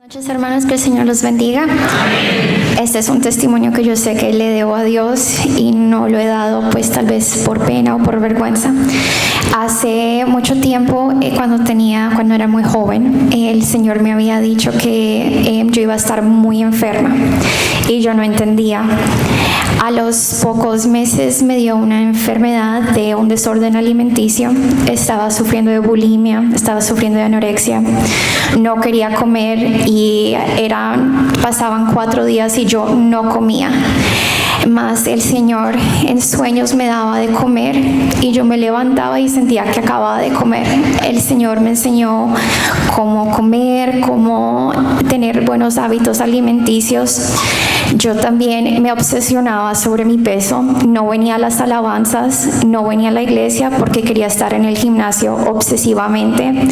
Muchos hermanos, que el Señor los bendiga. Este es un testimonio que yo sé que le debo a Dios y no lo he dado pues tal vez por pena o por vergüenza. Hace mucho tiempo, cuando era muy joven, el Señor me había dicho que yo iba a estar muy enferma y yo no entendía. A los pocos meses me dio una enfermedad de un desorden alimenticio. Estaba sufriendo de bulimia, estaba sufriendo de anorexia. No quería comer y pasaban 4 días y yo no comía. Más el Señor en sueños me daba de comer y yo me levantaba y sentía que acababa de comer. El Señor me enseñó cómo comer, cómo tener buenos hábitos alimenticios. Yo también me obsesionaba sobre mi peso. No venía a las alabanzas, no venía a la iglesia porque quería estar en el gimnasio obsesivamente.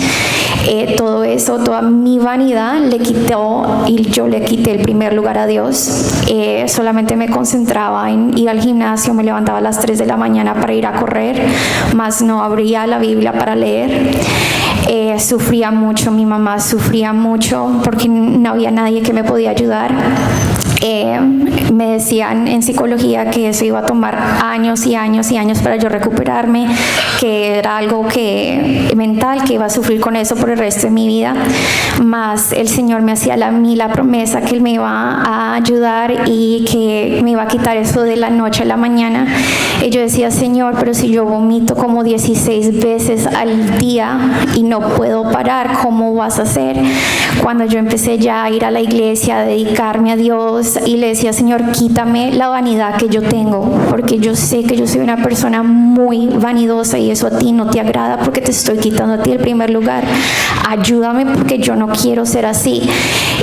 Todo eso, toda mi vanidad le quitó y yo le quité el primer lugar a Dios. Solamente me concentraba en ir al gimnasio, me levantaba a las 3 de la mañana para ir a correr, más no abría la Biblia para leer. Sufría mucho, mi mamá sufría mucho porque no había nadie que me podía ayudar. Me decían en psicología que eso iba a tomar años y años y años para yo recuperarme, que era algo mental, que iba a sufrir con eso por el resto de mi vida. Más el Señor me hacía a mí la promesa que Él me iba a ayudar y que me iba a quitar eso de la noche a la mañana. Y yo decía, Señor, pero si yo vomito como 16 veces al día y no puedo parar, ¿cómo vas a hacer? Cuando yo empecé ya a ir a la iglesia, a dedicarme a Dios, y le decía, Señor, quítame la vanidad que yo tengo, porque yo sé que yo soy una persona muy vanidosa y eso a ti no te agrada porque te estoy quitando a ti el primer lugar. Ayúdame porque yo no quiero ser así.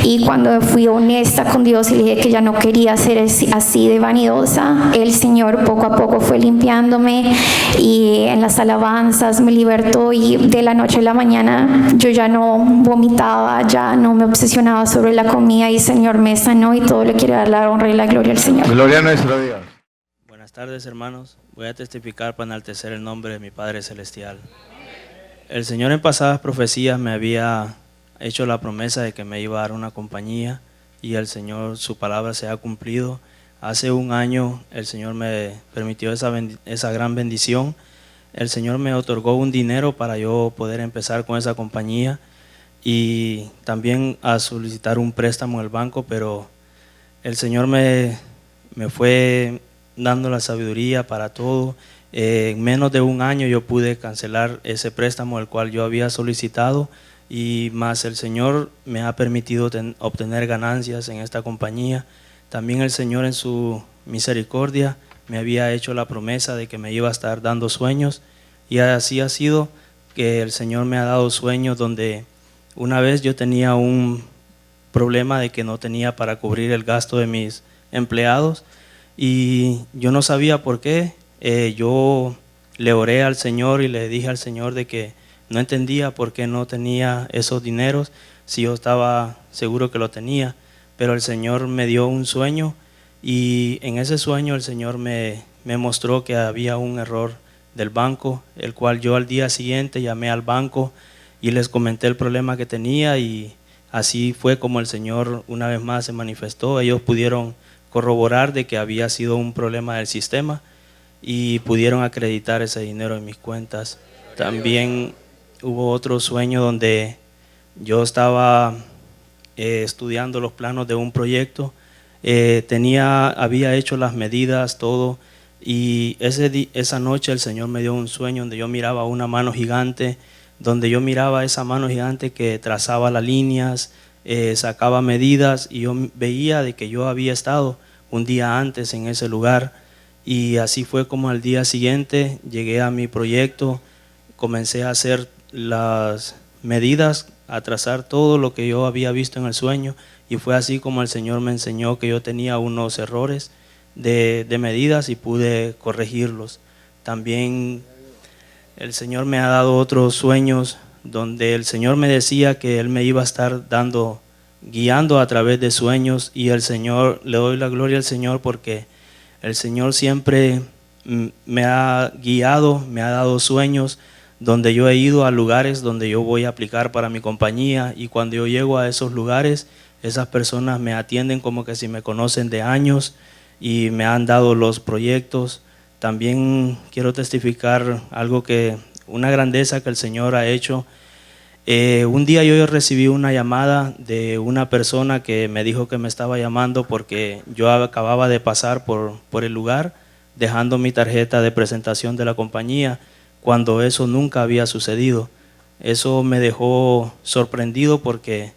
Y cuando fui honesta con Dios y le dije que ya no quería ser así de vanidosa, el Señor poco a poco fue limpiándome y en las alabanzas me libertó, y de la noche a la mañana yo ya no vomitaba, ya no me obsesionaba sobre la comida, y el Señor me sanó, y todo le quiero dar la honra y la gloria al Señor. Gloria a nuestro Dios. Buenas tardes, hermanos. Voy a testificar para enaltecer el nombre de mi Padre Celestial. El Señor en pasadas profecías me había hecho la promesa de que me iba a dar una compañía, y el Señor, su palabra se ha cumplido. Hace un año el Señor me permitió esa gran bendición. El Señor me otorgó un dinero para yo poder empezar con esa compañía y también a solicitar un préstamo en el banco, pero el Señor me fue dando la sabiduría para todo. En menos de un año yo pude cancelar ese préstamo el cual yo había solicitado, y más el Señor me ha permitido obtener ganancias en esta compañía. También el Señor en su misericordia me había hecho la promesa de que me iba a estar dando sueños, y así ha sido, que el Señor me ha dado sueños donde una vez yo tenía un problema de que no tenía para cubrir el gasto de mis empleados y yo no sabía por qué. Yo le oré al Señor y le dije al Señor de que no entendía por qué no tenía esos dineros si yo estaba seguro que lo tenía, pero el Señor me dio un sueño, y en ese sueño el Señor me mostró que había un error del banco, el cual yo al día siguiente llamé al banco y les comenté el problema que tenía, y así fue como el Señor una vez más se manifestó. Ellos pudieron corroborar de que había sido un problema del sistema y pudieron acreditar ese dinero en mis cuentas. También hubo otro sueño donde yo estaba estudiando los planos de un proyecto. Había hecho las medidas, todo, y esa noche el Señor me dio un sueño donde yo miraba una mano gigante, donde yo miraba esa mano gigante que trazaba las líneas, sacaba medidas, y yo veía de que yo había estado un día antes en ese lugar. Y así fue como al día siguiente llegué a mi proyecto, comencé a hacer las medidas, a trazar todo lo que yo había visto en el sueño, y fue así como el Señor me enseñó que yo tenía unos errores de medidas y pude corregirlos. También el Señor me ha dado otros sueños donde el Señor me decía que Él me iba a estar guiando a través de sueños, y el Señor, le doy la gloria al Señor porque el Señor siempre me ha guiado, me ha dado sueños donde yo he ido a lugares donde yo voy a aplicar para mi compañía, y cuando yo llego a esos lugares, esas personas me atienden como que si me conocen de años y me han dado los proyectos. También quiero testificar una grandeza que el Señor ha hecho. Un día yo recibí una llamada de una persona que me dijo que me estaba llamando porque yo acababa de pasar por el lugar dejando mi tarjeta de presentación de la compañía, cuando eso nunca había sucedido. Eso me dejó sorprendido porque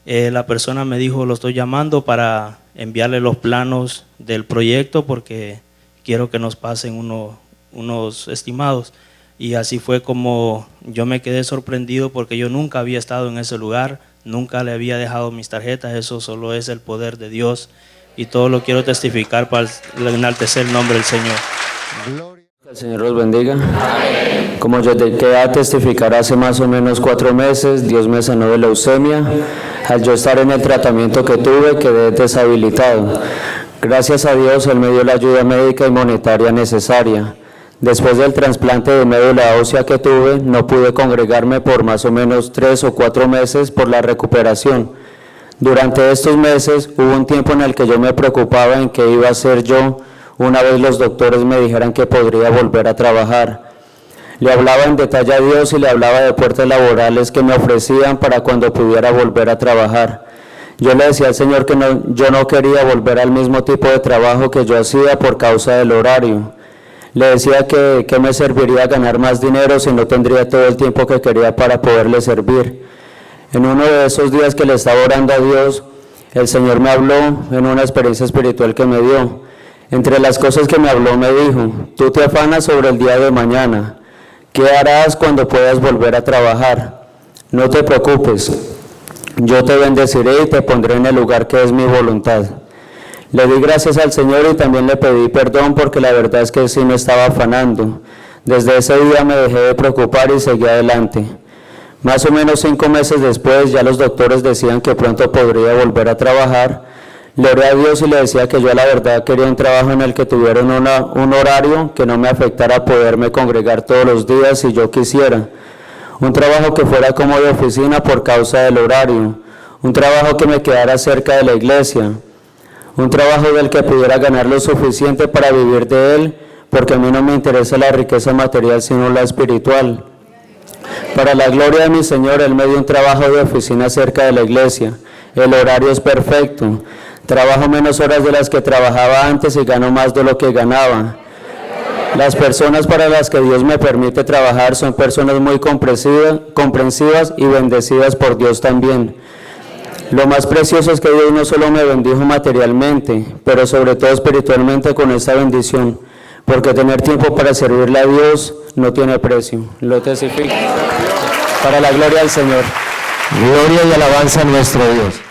la persona me dijo: lo estoy llamando para enviarle los planos del proyecto porque quiero que nos pasen unos estimados. Y así fue como yo me quedé sorprendido, porque yo nunca había estado en ese lugar, nunca le había dejado mis tarjetas. Eso solo es el poder de Dios, y todo lo quiero testificar para enaltecer el nombre del Señor. Gloria. Que el Señor los bendiga. Amén. Como yo te quedé a testificar hace más o menos 4 meses, Dios me sanó de leucemia. Al yo estar en el tratamiento que tuve, quedé deshabilitado. Gracias a Dios, Él me dio la ayuda médica y monetaria necesaria. Después del trasplante de médula ósea que tuve, no pude congregarme por más o menos 3 o 4 meses por la recuperación. Durante estos meses hubo un tiempo en el que yo me preocupaba en qué iba a hacer yo una vez los doctores me dijeran que podría volver a trabajar. Le hablaba en detalle a Dios y le hablaba de puertas laborales que me ofrecían para cuando pudiera volver a trabajar. Yo le decía al Señor que yo no quería volver al mismo tipo de trabajo que yo hacía por causa del horario. Le decía que me serviría ganar más dinero si no tendría todo el tiempo que quería para poderle servir. En uno de esos días que le estaba orando a Dios, el Señor me habló en una experiencia espiritual que me dio. Entre las cosas que me habló me dijo: tú te afanas sobre el día de mañana. ¿Qué harás cuando puedas volver a trabajar? No te preocupes, yo te bendeciré y te pondré en el lugar que es mi voluntad. Le di gracias al Señor y también le pedí perdón, porque la verdad es que sí me estaba afanando. Desde ese día me dejé de preocupar y seguí adelante. Más o menos 5 meses después, ya los doctores decían que pronto podría volver a trabajar. Le oré a Dios y le decía que yo la verdad quería un trabajo en el que tuviera un horario que no me afectara a poderme congregar todos los días si yo quisiera. Un trabajo que fuera como de oficina por causa del horario. Un trabajo que me quedara cerca de la iglesia. Un trabajo del que pudiera ganar lo suficiente para vivir de él, porque a mí no me interesa la riqueza material sino la espiritual. Para la gloria de mi Señor, Él me dio un trabajo de oficina cerca de la iglesia. El horario es perfecto. Trabajo menos horas de las que trabajaba antes y gano más de lo que ganaba. Las personas para las que Dios me permite trabajar son personas muy comprensivas y bendecidas por Dios también. Lo más precioso es que Dios no solo me bendijo materialmente, pero sobre todo espiritualmente con esta bendición, porque tener tiempo para servirle a Dios no tiene precio. Lo testifico. Para la gloria del Señor. Gloria y alabanza a nuestro Dios.